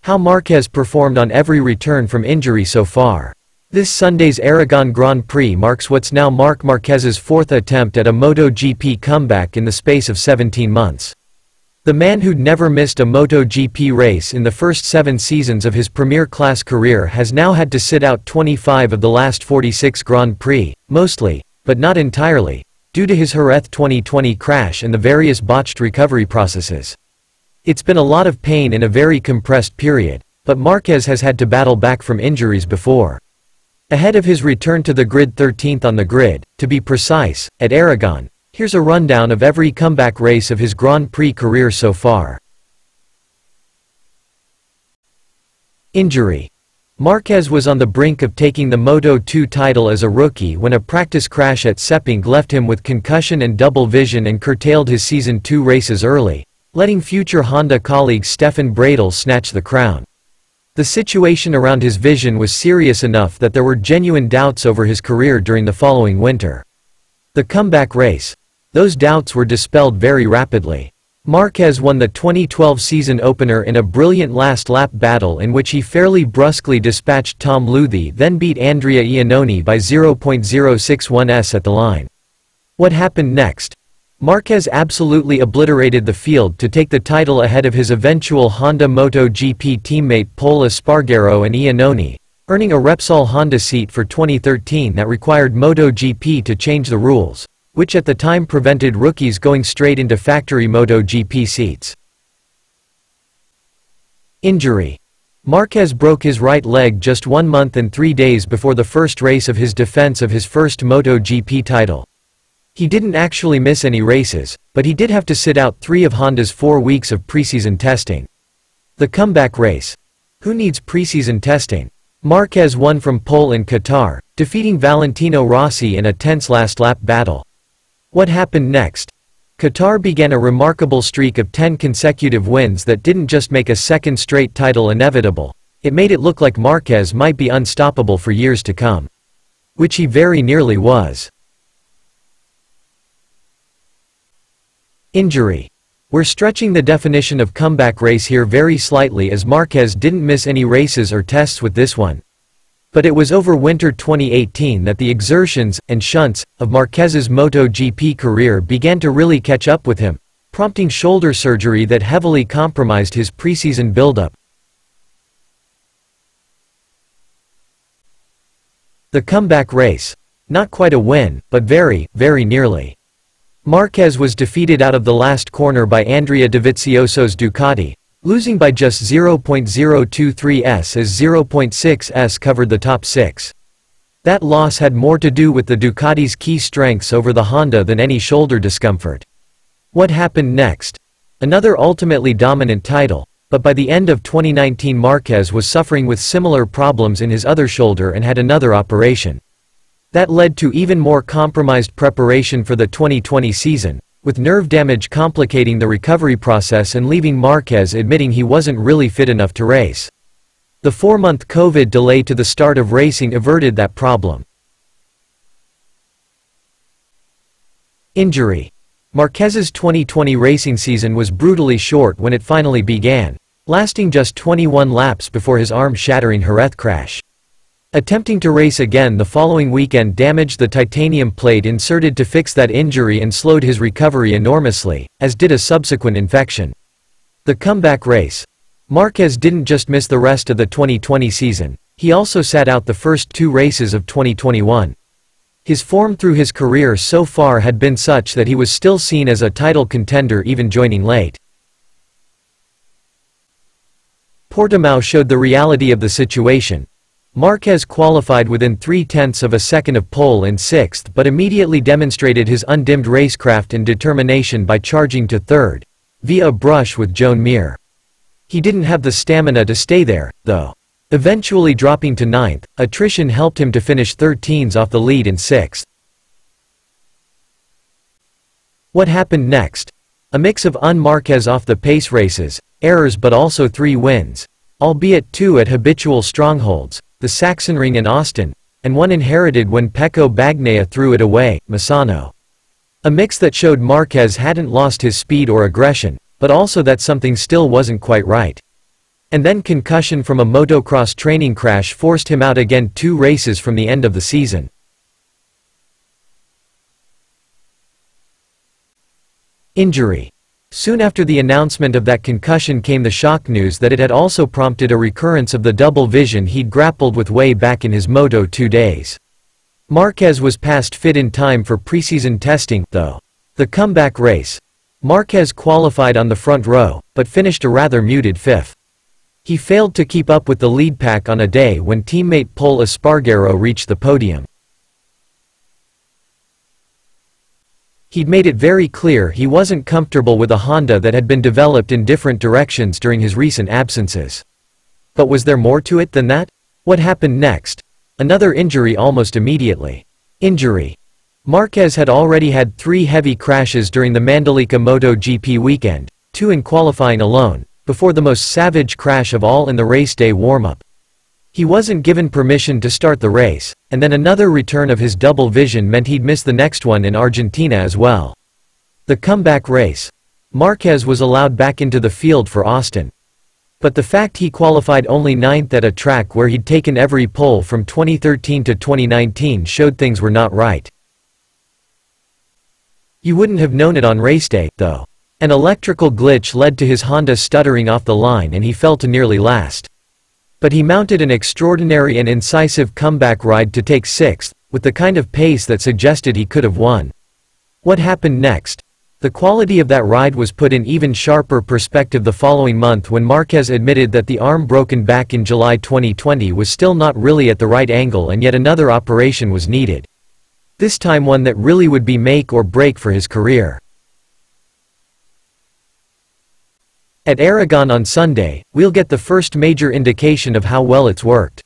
How Marquez performed on every return from injury so far. This Sunday's Aragon Grand Prix marks what's now Marc Marquez's fourth attempt at a MotoGP comeback in the space of 17 months. The man who'd never missed a MotoGP race in the first 7 seasons of his Premier Class career has now had to sit out 25 of the last 46 Grand Prix, mostly, but not entirely, due to his Jerez 2020 crash and the various botched recovery processes. It's been a lot of pain in a very compressed period, but Marquez has had to battle back from injuries before. Ahead of his return to the grid 13th on the grid, to be precise, at Aragon, here's a rundown of every comeback race of his Grand Prix career so far. Injury. Marquez was on the brink of taking the Moto2 title as a rookie when a practice crash at Sepang left him with concussion and double vision and curtailed his Season 2 races early, letting future Honda colleague Stefan Bradl snatch the crown. The situation around his vision was serious enough that there were genuine doubts over his career during the following winter. The comeback race. Those doubts were dispelled very rapidly. Marquez won the 2012 season opener in a brilliant last-lap battle in which he fairly brusquely dispatched Tom Luthi, then beat Andrea Iannone by 0.061s at the line. What happened next? Marquez absolutely obliterated the field to take the title ahead of his eventual Honda MotoGP teammate Pol Espargaro and Iannone, earning a Repsol Honda seat for 2013 that required MotoGP to change the rules, which at the time prevented rookies going straight into factory MotoGP seats. Injury. Marquez broke his right leg just 1 month and 3 days before the first race of his defense of his first MotoGP title. He didn't actually miss any races, but he did have to sit out 3 of Honda's 4 weeks of preseason testing. The comeback race. Who needs preseason testing? Marquez won from pole in Qatar, defeating Valentino Rossi in a tense last-lap battle. What happened next? Qatar began a remarkable streak of 10 consecutive wins that didn't just make a second straight title inevitable, it made it look like Marquez might be unstoppable for years to come. Which he very nearly was. Injury. We're stretching the definition of comeback race here very slightly as Marquez didn't miss any races or tests with this one. But it was over winter 2018 that the exertions and shunts of Marquez's MotoGP career began to really catch up with him, prompting shoulder surgery that heavily compromised his preseason buildup. The comeback race. Not quite a win, but very, very nearly. Marquez was defeated out of the last corner by Andrea Dovizioso's Ducati, losing by just 0.023s as 0.6s covered the top 6. That loss had more to do with the Ducati's key strengths over the Honda than any shoulder discomfort. What happened next? Another ultimately dominant title, but by the end of 2019 Marquez was suffering with similar problems in his other shoulder and had another operation. That led to even more compromised preparation for the 2020 season, with nerve damage complicating the recovery process and leaving Marquez admitting he wasn't really fit enough to race. The 4-month COVID delay to the start of racing averted that problem. Injury. Marquez's 2020 racing season was brutally short when it finally began, lasting just 21 laps before his arm-shattering Jerez crash. Attempting to race again the following weekend damaged the titanium plate inserted to fix that injury and slowed his recovery enormously, as did a subsequent infection. The comeback race. Marquez didn't just miss the rest of the 2020 season, he also sat out the first 2 races of 2021. His form through his career so far had been such that he was still seen as a title contender even joining late. Portimao showed the reality of the situation. Marquez qualified within 0.3 of a second of pole in 6th but immediately demonstrated his undimmed racecraft and determination by charging to 3rd, via a brush with Joan Mir. He didn't have the stamina to stay there, though. Eventually dropping to 9th, attrition helped him to finish 13s off the lead in 6th. What happened next? A mix of un-Marquez off-the-pace races, errors but also 3 wins, albeit 2 at habitual strongholds, the Sachsenring in Austin, and 1 inherited when Pecco Bagnaia threw it away, Misano. A mix that showed Marquez hadn't lost his speed or aggression, but also that something still wasn't quite right. And then concussion from a motocross training crash forced him out again 2 races from the end of the season. Injury. Soon after the announcement of that concussion came the shock news that it had also prompted a recurrence of the double vision he'd grappled with way back in his Moto2 days. Marquez was past fit in time for preseason testing, though. The comeback race. Marquez qualified on the front row, but finished a rather muted 5th. He failed to keep up with the lead pack on a day when teammate Pol Espargaro reached the podium. He'd made it very clear he wasn't comfortable with a Honda that had been developed in different directions during his recent absences. But was there more to it than that? What happened next? Another injury almost immediately. Injury. Marquez had already had 3 heavy crashes during the Mandalika MotoGP weekend, 2 in qualifying alone, before the most savage crash of all in the race day warm-up. He wasn't given permission to start the race, and then another return of his double vision meant he'd miss the next one in Argentina as well. The comeback race. Marquez was allowed back into the field for Austin. But the fact he qualified only 9th at a track where he'd taken every pole from 2013 to 2019 showed things were not right. You wouldn't have known it on race day, though. An electrical glitch led to his Honda stuttering off the line and he fell to nearly last. But he mounted an extraordinary and incisive comeback ride to take 6th, with the kind of pace that suggested he could have won. What happened next? The quality of that ride was put in even sharper perspective the following month when Marquez admitted that the arm broken back in July 2020 was still not really at the right angle and yet another operation was needed. This time one that really would be make or break for his career. At Aragon on Sunday, we'll get the first major indication of how well it's worked.